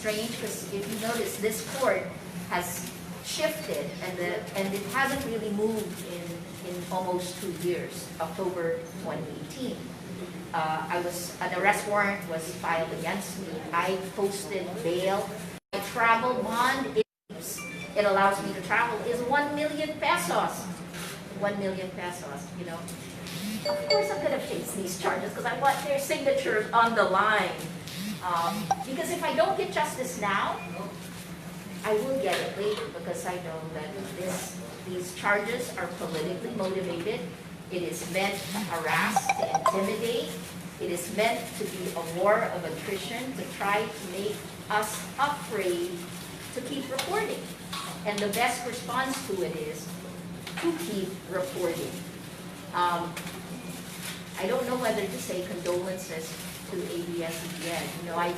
strange because if you notice, this court has shifted and it hasn't really moved in almost 2 years, October 2018. An arrest warrant was filed against me. I posted bail. My travel bond, it allows me to travel, is 1 million pesos. 1 million pesos, you know. Of course I'm going to face these charges because I want their signature on the line. Because if I don't get justice now, I will get it later because I know that these charges are politically motivated. It is meant to harass, to intimidate. It is meant to be a war of attrition to try to make us afraid to keep reporting. And the best response to it is to keep reporting. I don't know whether to say condolences to ABS-CBN. You know, I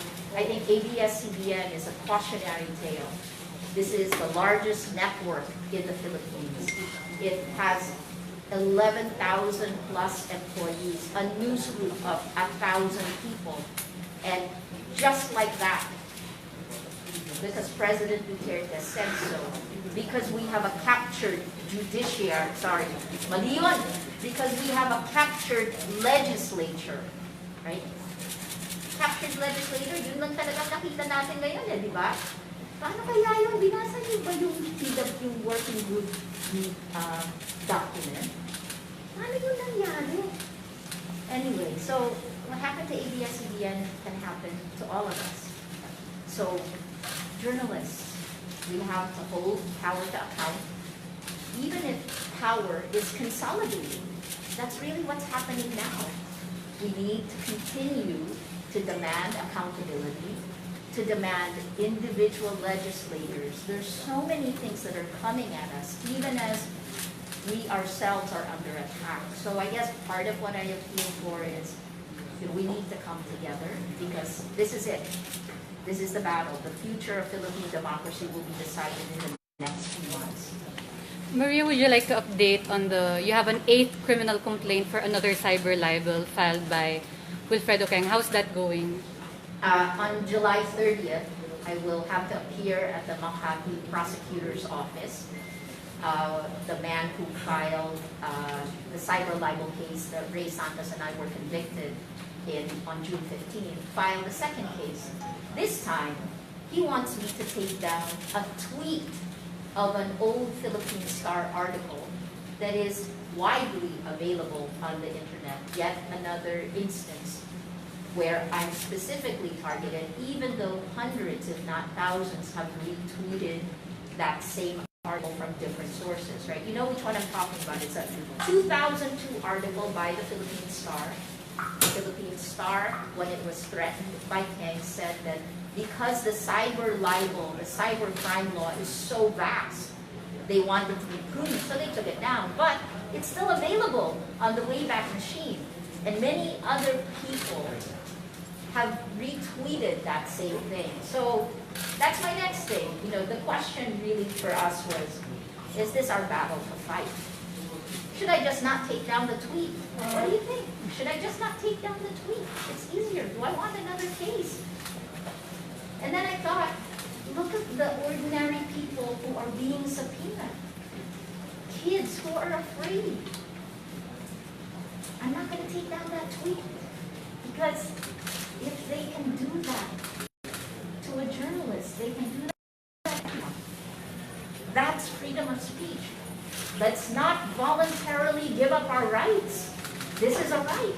think ABS-CBN is a cautionary tale. This is the largest network in the Philippines. It has 11,000 plus employees, a newsroom of 1,000 people. And just like that, because President Duterte said so, because we have a captured judiciary, mali yun, because we have a captured legislature, right? Captured legislature, yun lang talaga nakita natin ngayon, di ba? Paano kaya yung binasa niyo ba yung working group document? Paano yun nangyari? Anyway, so what happened to ABS-CBN can happen to all of us. So journalists, we have to hold power to account, even if power is consolidating. That's really what's happening now. We need to continue to demand accountability, to demand individual legislators. There's so many things that are coming at us, even as we ourselves are under attack. So I guess part of what I appeal for is, you know, we need to come together because this is it. This is the battle. The future of Philippine democracy will be decided in the next few months. Maria, would you like to update on you have an 8th criminal complaint for another cyber libel filed by Wilfredo Keng. How's that going? On July 30th, I will have to appear at the Makati prosecutor's office. The man who filed the cyber libel case that Ray Santos and I were convicted on June 15th, filed a second case. This time, he wants me to take down a tweet of an old Philippine Star article that is widely available on the internet. Yet another instance where I'm specifically targeted, even though hundreds, if not thousands, have retweeted that same article from different sources, right? You know which one I'm talking about. It's a 2002 article by the Philippine Star. The Philippine Star, when it was threatened by Keng, said that because the cyber libel, the cyber crime law is so vast, they wanted to be prudent, so they took it down. But it's still available on the Wayback Machine. And many other people have retweeted that same thing. So that's my next thing. You know, the question really for us was, is this our battle to fight? Should I just not take down the tweet? What do you think? Should I just not take down the tweet? It's easier. Do I want another case? And then I thought, look at the ordinary people who are being subpoenaed. Kids who are afraid. I'm not going to take down that tweet. Because if they can do that to a journalist, they can do that. That's freedom of speech. Let's not voluntarily give up our rights. This is a right.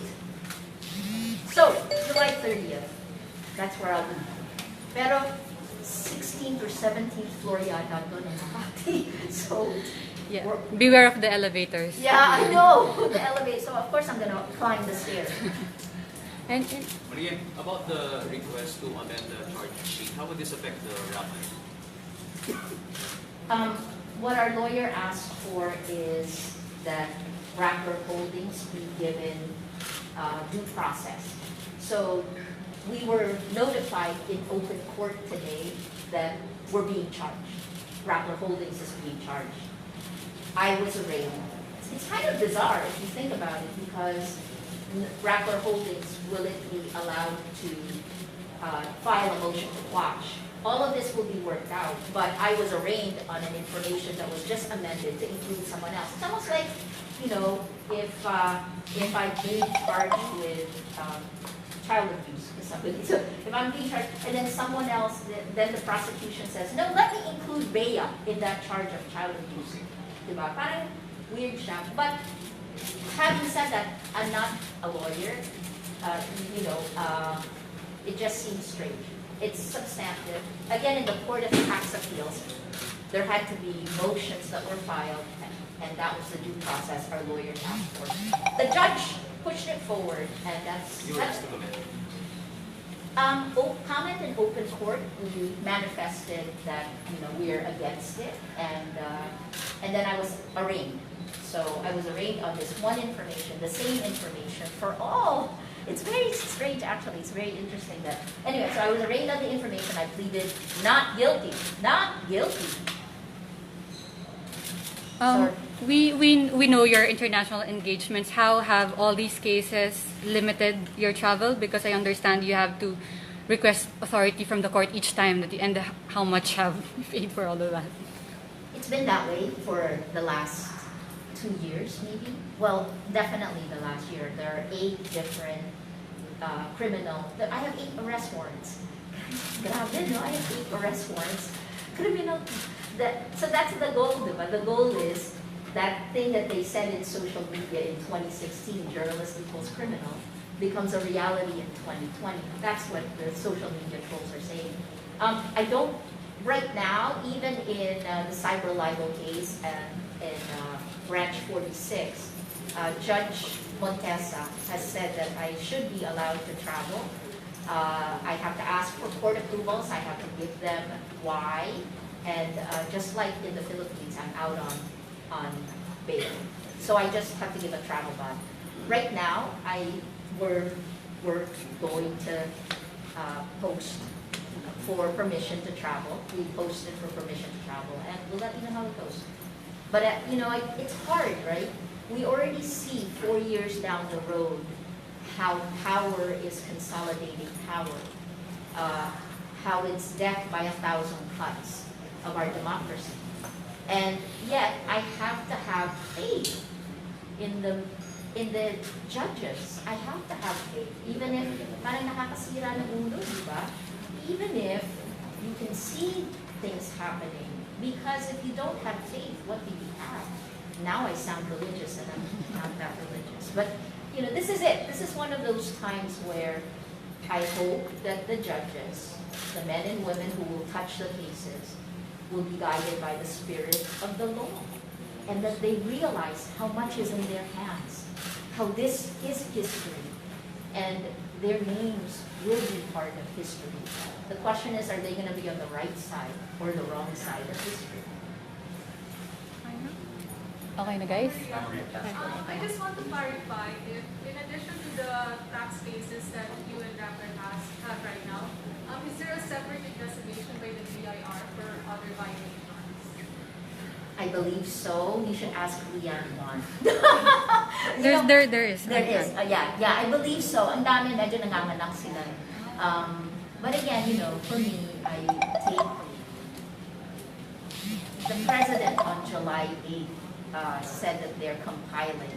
So, July 30th, that's where I'll be. Pero 16th or 17th floor yata doon in Makati. So, yeah. Beware of the elevators. Yeah, I know. The elevator. So, of course, I'm going to climb the stairs. And Maria, about the request to amend the charge sheet, how would this affect the Rappler? What our lawyer asked for is that Rappler Holdings be given due process. So we were notified in open court today that we're being charged. Rappler Holdings is being charged. I was arraigned. It's kind of bizarre if you think about it, because Rappler Holdings, will it be allowed to file a motion to quash all of this will be worked out, but I was arraigned on an information that was just amended to include someone else. It's almost like, you know, if I'm being charged with child abuse or something, so if I'm being charged, and then someone else, then the prosecution says, no, let me include Bea in that charge of child abuse. Diba? Parang weird siya. But having said that, I'm not a lawyer. It just seems strange. It's substantive. Again, in the Court of Tax Appeals, there had to be motions that were filed, and that was the due process our lawyers asked for. The judge pushed it forward, and that's comment in open court. We manifested that we're against it, and then I was arraigned. So I was arraigned on this one information, the same information for all. It's very strange, actually. It's very interesting that. Anyway, so I was arraigned on the information. I pleaded not guilty. Not guilty. We know your international engagements. How have all these cases limited your travel? Because I understand you have to request authority from the court each time that you, and how much have you paid for all of that? It's been that way for the last 2 years, maybe. Well, definitely the last year. There are 8 different criminal. I have 8 arrest warrants. Grabe, no? I have 8 arrest warrants. Criminal. So that's the goal, diba? The goal is that thing that they said in social media in 2016, journalist equals criminal, becomes a reality in 2020. That's what the social media trolls are saying. I don't, right now, even in the cyber libel case in Branch 46, Judge Montesa has said that I should be allowed to travel. I have to ask for court approvals. I have to give them why. And just like in the Philippines, I'm out on bail. So I just have to give a travel ban. Right now, we're going to post for permission to travel. We posted for permission to travel, and we'll let you know how it goes. But it's hard, right? We already see 4 years down the road how power is consolidating power, how it's death by 1,000 cuts of our democracy. And yet, I have to have faith in the judges. I have to have faith. Even if parang nakakasira ng ulo, di ba? Even if you can see things happening. Because if you don't have faith, what do you have? Now I sound religious, and I'm not that religious. But, this is it. This is one of those times where I hope that the judges, the men and women who will touch the cases, will be guided by the spirit of the law, and that they realize how much is in their hands, how this is history, and their names will be part of history. The question is, are they going to be on the right side or the wrong side of history? Okay na, guys? I just want to clarify if, in addition to the tax cases that you and Rappler have right now, is there a separate investigation by the BIR for other violations? I believe so. You should ask Leanne one. There is. There is. Yeah, I believe so. Ang dami, medyo nanganganak sila. But again, for me, I take the president on July 8th said that they're compiling.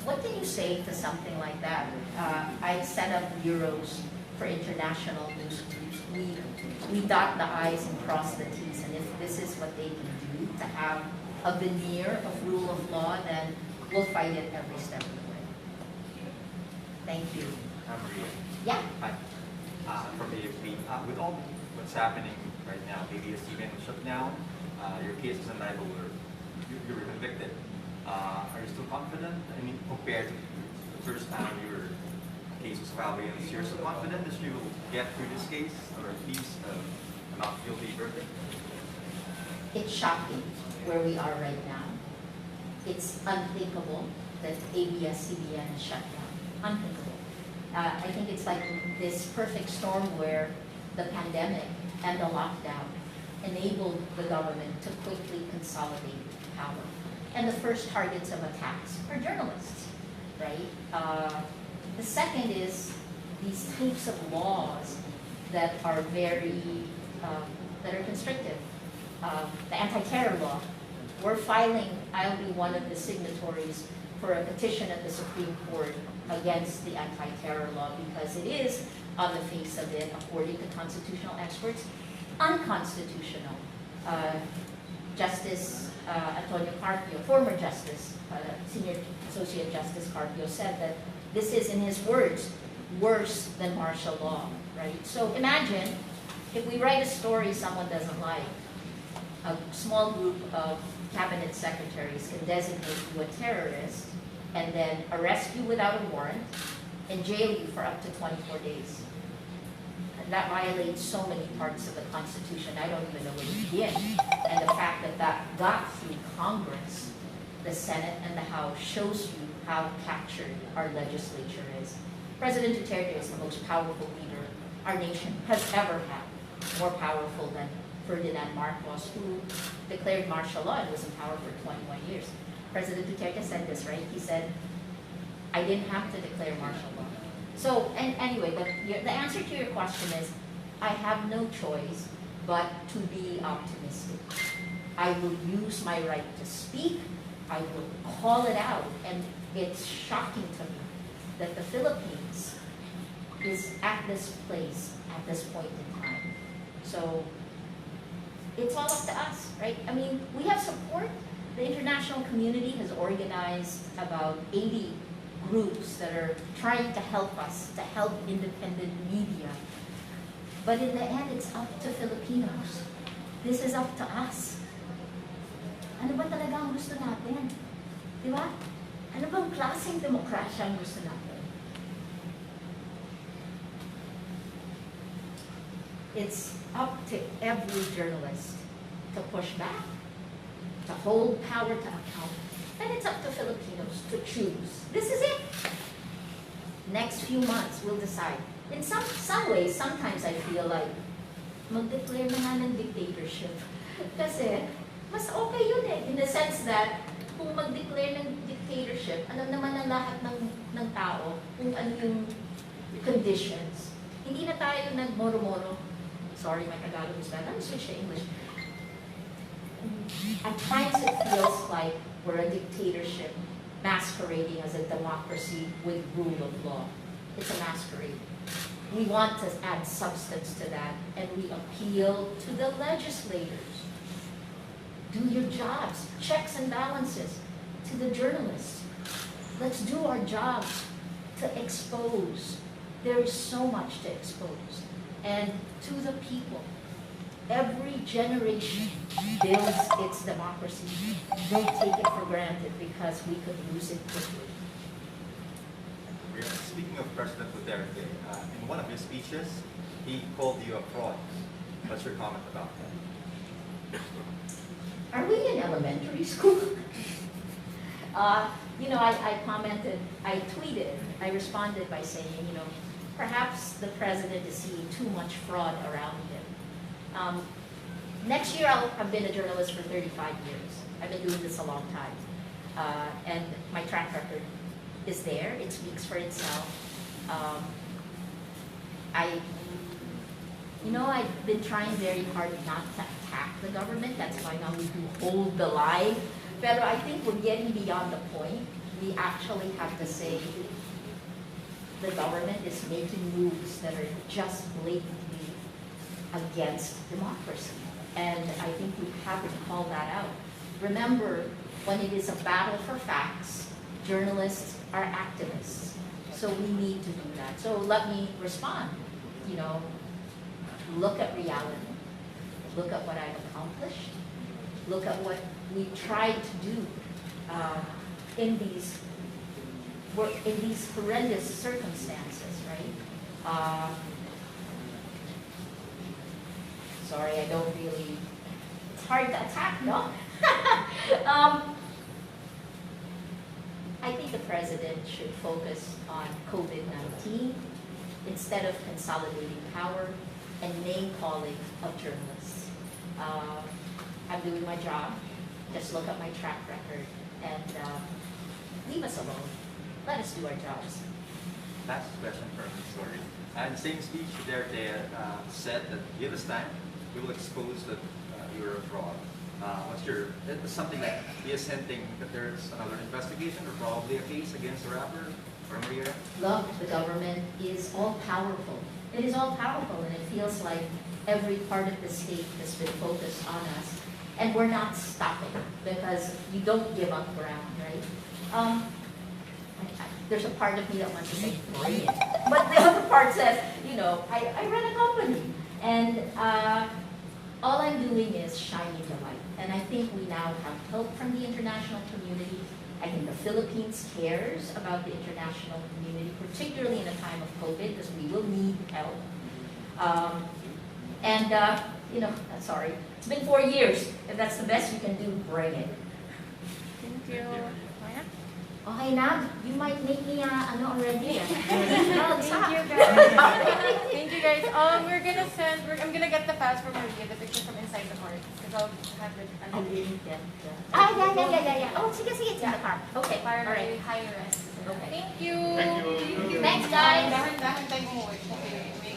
What can you say to something like that? I set up bureaus for international news groups. We dot the I's and cross the T's, and if this is what they can do to have a veneer of rule of law, then we'll fight it every step of the way. Thank you. Maria. Yeah. Hi. From AFP. With all what's happening right now, maybe it's even shut down. Your case is in libel, you were convicted. Are you still confident? I mean, compared to the first time your case was filed against you, you're still confident that you will get through this case, or at least a not guilty verdict? It's shocking where we are right now. It's unthinkable that ABS-CBN is shut down. Unthinkable. I think it's like this perfect storm where the pandemic and the lockdown enabled the government to quickly consolidate power. And the first targets of attacks are journalists, right? The second is these types of laws that are that are constrictive. The Antiterror Law. We're filing, I'll be one of the signatories for a petition at the Supreme Court against the Antiterror Law because it is, on the face of it, according to constitutional experts, unconstitutional. Justice Antonio Carpio, former Justice, Senior Associate Justice Carpio said that this is, in his words, worse than martial law, right? So imagine if we write a story someone doesn't like, a small group of cabinet secretaries can designate you a terrorist and then arrest you without a warrant and jail you for up to 24 days. And that violates so many parts of the Constitution, I don't even know where to begin. And the fact that that got through Congress, the Senate and the House, shows you how captured our legislature is. President Duterte is the most powerful leader our nation has ever had, more powerful than Ferdinand Marcos, who declared martial law and was in power for 21 years. President Duterte said this, right? He said, I didn't have to declare martial law. So, and anyway, but the answer to your question is, I have no choice but to be optimistic. I will use my right to speak. I will call it out. And it's shocking to me that the Philippines is at this place at this point in time. So it's all up to us, right? I mean, we have support. The international community has organized about 80 groups that are trying to help us, to help independent media. But in the end, it's up to Filipinos. This is up to us. Ano ba talaga ang gusto natin? Di ba? Ano bang klaseng demokrasya ang gusto natin? It's up to every journalist to push back, to hold power to account, and it's up to Filipinos to choose. This is it. Next few months, we'll decide. In some ways, sometimes I feel like, mag-declare na nga ng dictatorship. Kasi, mas okay yun eh, in the sense that, kung mag-declare ng dictatorship, alam naman ng lahat ng tao kung ano yung conditions. Hindi na tayo nag-moro-moro. Sorry, my Tagalog is bad. I'm switch to English. At times it feels like we're a dictatorship masquerading as a democracy with rule of law. It's a masquerade. We want to add substance to that, and we appeal to the legislators. Do your jobs, checks and balances, to the journalists. Let's do our jobs to expose. There is so much to expose. And to the people, every generation builds its democracy. Don't take it for granted because we could lose it quickly. Speaking of President Duterte, in one of his speeches, he called you a fraud. What's your comment about that? Are we in elementary school? You know, I commented, I tweeted, I responded by saying, you know, perhaps the president is seeing too much fraud around him. Next year, I've been a journalist for 35 years. I've been doing this a long time. And my track record is there. It speaks for itself. I've been trying very hard not to attack the government. That's why now we do hold the line. But I think we're getting beyond the point. We actually have to say the government is making moves that are just blatantly against democracy. And I think we have to call that out. Remember, when it is a battle for facts, journalists are activists. So we need to do that. So let me respond. You know, look at reality. Look at what I've accomplished. Look at what we tried to do in these horrendous circumstances, right? Sorry, I don't really, it's hard to attack, no? I think the president should focus on COVID-19 instead of consolidating power and name-calling of journalists. I'm doing my job. Just look at my track record and leave us alone. Let us do our jobs. Last question for me, sorry. And same speech, Duterte said that give us time, we will expose that you're a fraud. What's your, is something like he is hinting that there's another investigation or probably a case against the Rappler or Maria? Look, the government is all powerful. It is all powerful, and it feels like every part of the state has been focused on us. And we're not stopping because you don't give up ground, right? There's a part of me that wants to say, bring it. But the other part says, you know, I run a company. And all I'm doing is shining the light. And I think we now have help from the international community. I think the Philippines cares about the international community, particularly in a time of COVID, because we will need help. You know, sorry, it's been 4 years. If that's the best you can do, bring it. Thank you. Okay na, you might make me already. Thank you guys. Thank you guys. I'm gonna get the files from Maria, the picture from inside the court. Because I'll have it. I didn't get that. Yeah. Oh, sige, it's in the car. Okay, Para all right. high rest. Okay. Thank you. Thanks, guys. Dahan-dahan tayo umuwi. Okay.